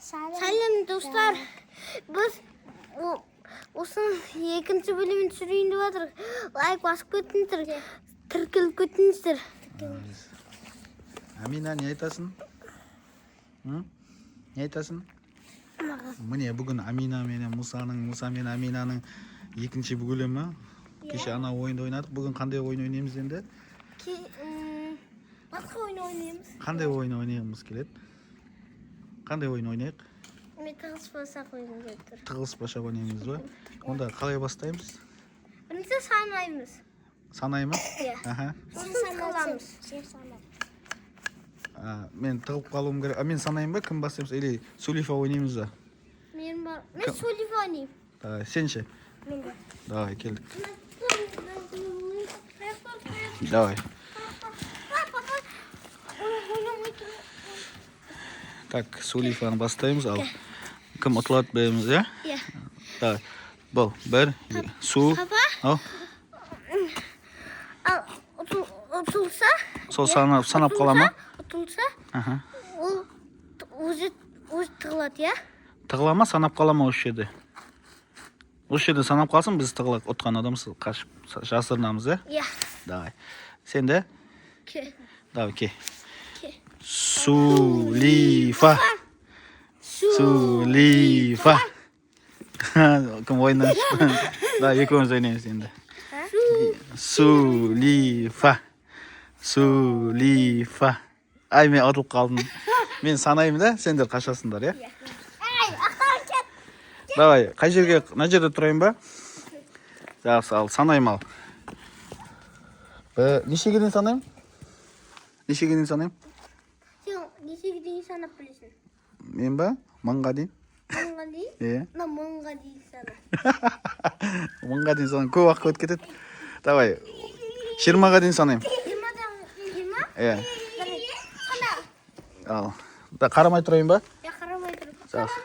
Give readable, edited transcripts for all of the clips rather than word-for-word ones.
Selam dostlar. Biz Osın ikinci bölümün sürüyünde vardır. Like basıp kötünüzdür. Tırkılıp kötünüzdür. Amina ne aytasın? Ne aytasın? Mine bugün Amina menen Musa menen Aminanın ikinci bölümü. Kеше ana oyunda oynadık. Bugün qanday oyun oynayımız endi? Başka oyun oynayımız. Qanday oyun oynayımız keledi? Qanday oyun oynayıq? Tığız basak oyunu götür. Tığız başa oynayımız ba? Onda qalay bastayımız? Birinci sanayımız. Sanayımı? Aha. Soсын қаламыз. Men tığып қалуым керек. Мен санайым ба? Кім бастаймыз? Или Сулифа ойнаймыз ба? Мен Сулифа ойнаймын. Давай, сен ше? Мен де. Давай, келдік. Давай. Так, Сулифаны бастаймыз ал. Кім ұтылады білеміз, иә? Иә. Давай. Бұл, бір, су. Ал. Ал ұтылса, Сол санап қала ма? ұтылса, Аха. ол өзі тығылады, иә? Тығыла ма, санап қала ма осы жерде? Осы жерде санап қалсын, біз тығылақ ұтқан адамыз қашып жасырынамыз, иә? Иә. Давай. Сен де? Ке. Давай, ке. Сулифа. Сулифа. Кім ойнап шықты? Давай, екеуміз ойнаймыз енді. Сулифа. Сулифа. Ай, мен ұтылып қалдым. Мен санаймын да, сендер қашасыңдар, иә? Ай, ақтан кет. Давай, қай жерге, мына жерде тұрайын ба? Жақсы, ал, санайым ал. Нешеге дейін санайым? Нешеге дейін санайым? Сен нешеге дейін санап білесің? Мен ба? Мыңға дейін. Мыңға дейін? Иә. Мына мыңға дейін сана. Мыңға дейін санайым. Көп уақыт өтіп кетеді. Давай, 20-ға дейін санайым. 20? Иә. Сана. Ал. Да, қарамай тұрайын ба? Я қарамай тұрып. Жақсы.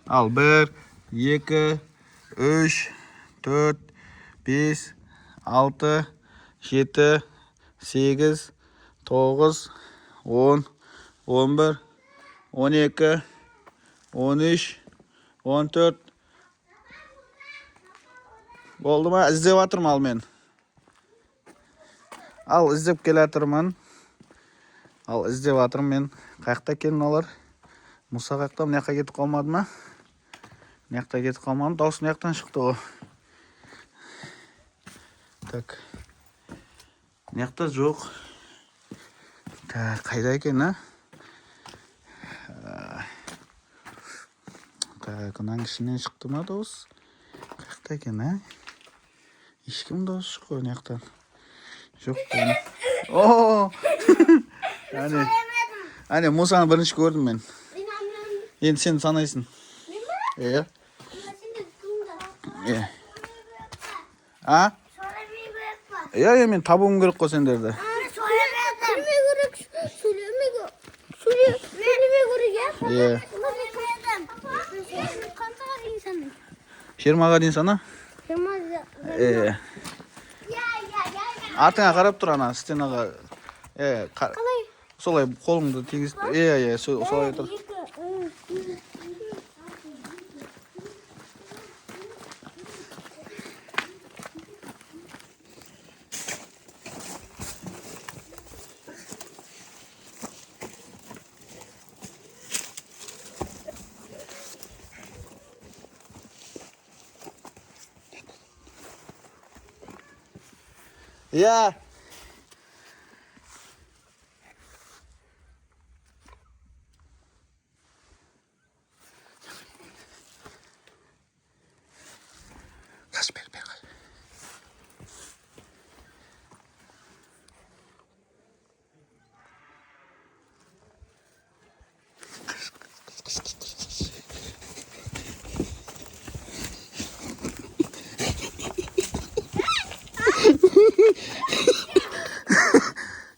Ал, 1, 2, 3, 4, 5, 6, 7, 8, 9, 10, 11, 12, 13, 14. Болды ма? Іздеп атырмын ал мен. Ал, іздеп келе атырмын. Ал, іздеп атырмын мен. Қаяқта келін олар? Мұса қаяқта, мына жаққа кетіп қалмады ма? Мына жақта кетіп қалмады. Дауыс мына жақтан шықты ғой. Так. Мына жақта жоқ. Так, қайда екен, а? Так, оның ішінен шықты ма дауыс? Қаяқта екен, а? Ешкім дауыс шықты мына жақтан. Жоқ қойын. О! Әне, Мұсаны бірінші көрдім мен. Енді сен санайсың. Иә. Иә. А? Иә, мен табуым керек қой сендерді. Иә. 20-ға дейін сана? Иә. Артыңа қарап тұр ана, стенаға. Қалай? Солай қолыңды тегіз. Иә, солай тұр. Иә. Қаш бер.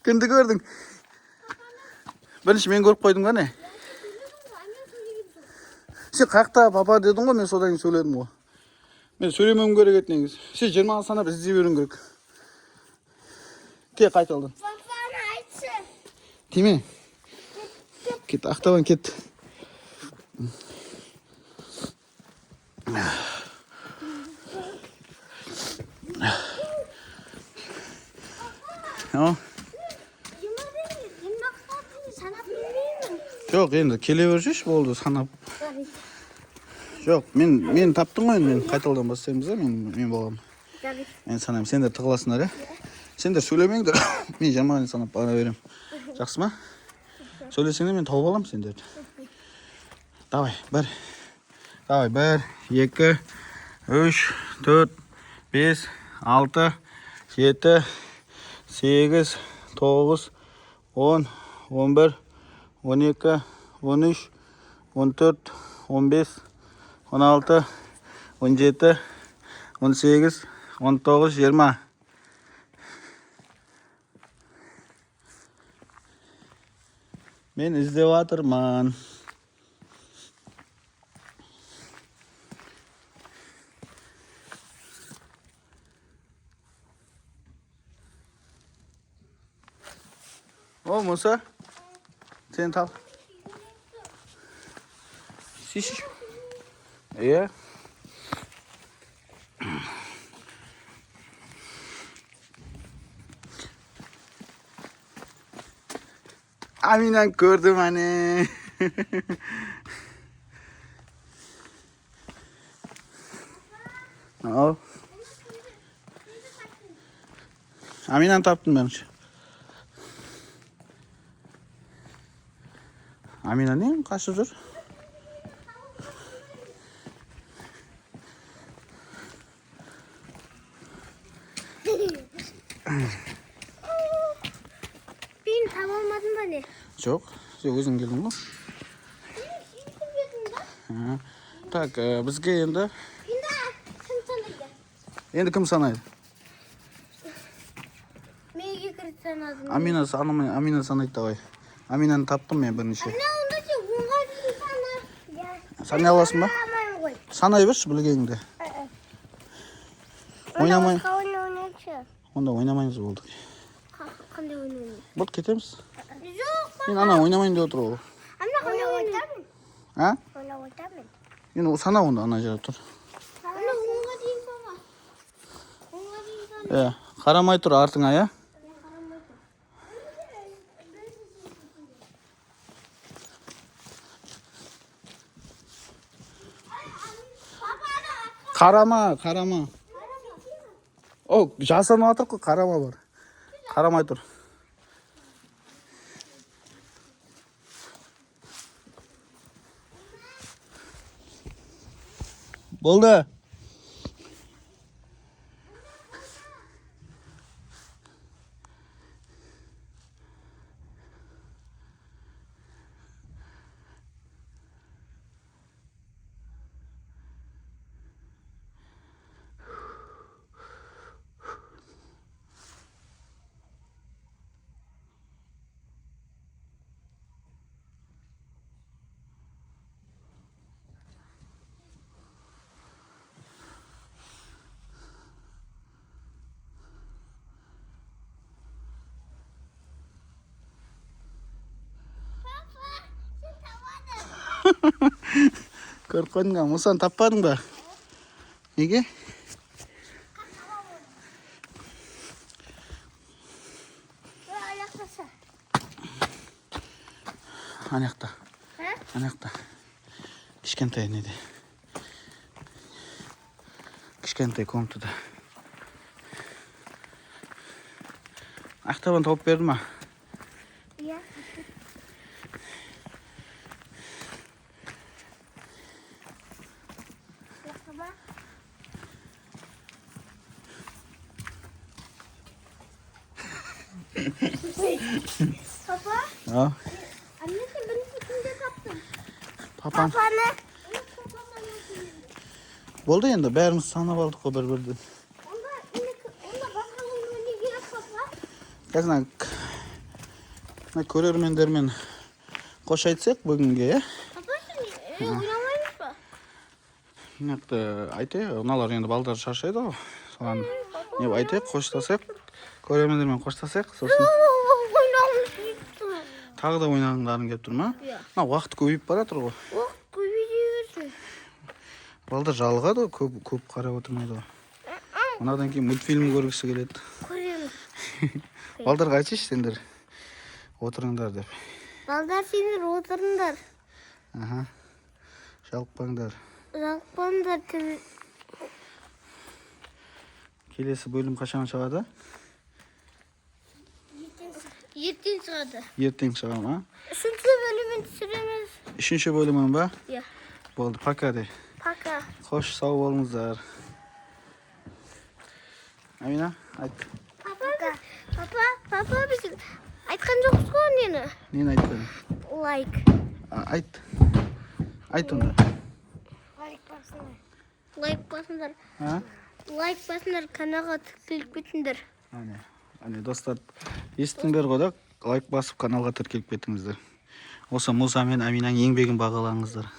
Кімді көрдің? Бірінші мен көріп қойдым ға не? Сен қаяқта папа дедің ғой, мен содан кейін сөйледім ғой. Мен сөйлемем керек еді негізі. Сен 20-ға санап іздей беруің керек. Ке, қайталдың. Папаны айтшы. Тиме? Кет, ақтабан кет. Sanab bilmeyman. Жоқ, енді келе бершеш, болды санап. Жоқ, мен таптың ғой, мен қайталдан бастаймыз, мен боламын. Мен санаймын, сендер тығыласыңдар, Сендер сөйлемеңдер, мен 20-ға санап бара берем. Жақсы ма? Сөйлесеңдер мен тауып алам сендерді. Давай, 1, 2, 3, 4, 5, 6, 7, 8, 9, 10, 11, 12, 13, 14, 15, 16, 17, 18, 19, 20. Мен іздеп жатырмын. О, Мұса, сен тал. Шиш. Иә. Аминан көрдім әне. Ал. Аминан таптым мен. Амина не қашып жүр? Ben tamamladım beni. Жоқ, сен өзің келдің ғой. Так, бізге енді кім санайды? Меге кіріп санадым. Амина санайды давай. Аминаны таптым мен бірнеше. Онда сен оңға дейін сана. Санай аласың ба? Санамаймын ғой. Санай берші білгеніңді. Ойнамай. Онда ойнамаймыз болды. Қандай ойнаймын? Вот кетеміз. Жоқ. Мен ана ойнамайын деп отыр ғой. Ана ойнамын. А? Ойнамын. Мен сана онда ана жерде тұр. Ана оңға дейін сана. Оңға дейін сана. Қарамай тұр артыңа, я? Қарама. О, жасанып жатыр ғой, қарама бар. Қарамай тұр. Болды. Көріп қойдың ба? Мұсаны таппадың ба? Неге? Анаяқта. Анаяқта. Кішкентай неде. Кішкентай комнатада. Ақтабан тауып берді ма? Иә. Papa? Ja. Annesi beni kimde kaptın? Papam. Papanı. Болды енді, бәріміз санап алдық қой бір-бірден. Onda bakalım ne gerek papa? Қазір көрермендермен қош айтсақ бүгінге, е? Papa sen oynamaymış mı? Нақты айтайық, ұналар енді балдар шаршайды ғой. Соған не айтайық, қоштасақ, көрермендермен қоштасақ, сосын Oynamış. тағы да ойнағыңдарың келіп тұр ма? Иә. Уақыт көбейіп бара жатыр ғой. Уақыт көбейіп Балдар жалығады ғой, көп қарап отырмайды ғой. Мынадан кейін мультфильм көргісі келеді. Көремін. Балдарға айтшы сендер отырыңдар деп. Балдар сендер отырыңдар. Аха. Жалықпаңдар. Жалықпаңдар. Келесі бөлім қашан шығады? Ертең шығады. Ертең шыға ма? Үшінші бөлімін түсіреміз. Үшінші бөлімін ба? Иә. Болды, пока де. Пока. Қош, сау болыңыздар. Амина, айт. Папа біз айтқан жоқпыз ғой нені? Нені айтқан? Лайк. Айт. Айт онда. Лайк басыңдар. А? Лайк басыңдар, каналға тіркеліп кетіңдер. Әне достар, естіңдер ғой да, лайк басып каналға тіркеліп кетіңіздер. Осы Муса мен Аминаның еңбегін бағалаңыздар.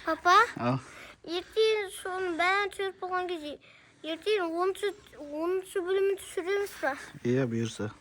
Папа, Ал. ертең соның бәрін түсіріп болған кезде, ертең 10-шы бөлімін түсіреміз ба? Иә, бұйырса.